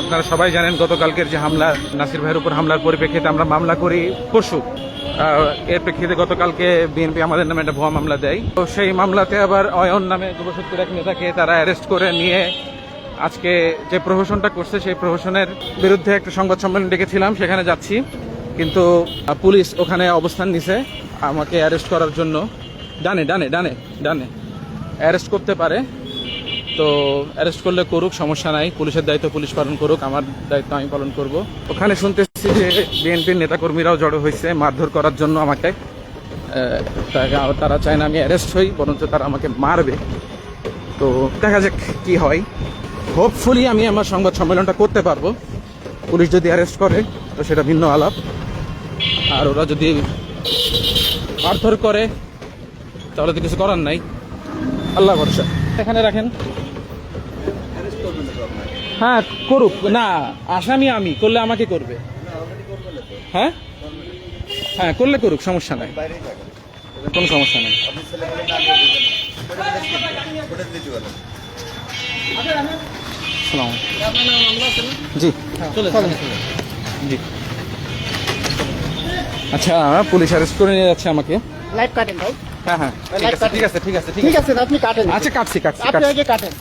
আপনারা সবাই জানেন গতকালকের যে হামলা, নাসির ভাইয়ের উপর হামলার পরিপ্রেক্ষিতে আমরা মামলা করি পরশু। এর প্রেক্ষিতে গতকালকে বিএনপি আমাদের নামে একটা ভুয়া মামলা দেয়। তো সেই মামলাতে আবার অয়ন নামে যুবশক্তির এক নেতাকে তারা অ্যারেস্ট করে নিয়ে আজকে যে প্রহসনটা করছে সেই প্রহসনের বিরুদ্ধে একটা সংবাদ সম্মেলন ডেকেছিলাম, সেখানে যাচ্ছি। কিন্তু পুলিশ ওখানে অবস্থান নিছে আমাকে অ্যারেস্ট করার জন্য। ডানে ডানে ডানে ডানে অ্যারেস্ট করতে পারে, তো অ্যারেস্ট করলে করুক, সমস্যা নাই। পুলিশের দায়িত্ব পুলিশ পালন করুক, আমার দায়িত্ব আমি পালন করব। ওখানে শুনতেছি যে বিএনপির নেতাকর্মীরাও জড়ো হয়েছে মারধর করার জন্য আমাকে। তারা চায় না আমি অ্যারেস্ট হই, বরঞ্চ তারা আমাকে মারবে। তো দেখা যাক কি হয়। হোপফুলি আমি আমার সংবাদ সম্মেলনটা করতে পারবো। পুলিশ যদি অ্যারেস্ট করে তো সেটা ভিন্ন আলাপ, আর ওরা যদি মারধর করে তাহলে তো কিছু করার নাই। আল্লাহ ভরসা। এখানে রাখেন। হ্যাঁ করুক না, আসামি আমি, করলে আমাকে করবে। হ্যাঁ হ্যাঁ করলে করুক, সমস্যা নাই, কোনো সমস্যা নেই। জি জি। আচ্ছা, পুলিশ অ্যারেস্ট করে নিয়ে যাচ্ছে আমাকে। লাইভ কাটেন ভাই। হ্যাঁ হ্যাঁ ঠিক আছে ঠিক আছে ঠিক আছে ঠিক আছে। ঠিক আছে, আপনি কাটেন। আচ্ছা কাটছি কাটছি আপনি কাটছি। আগে কাটেন।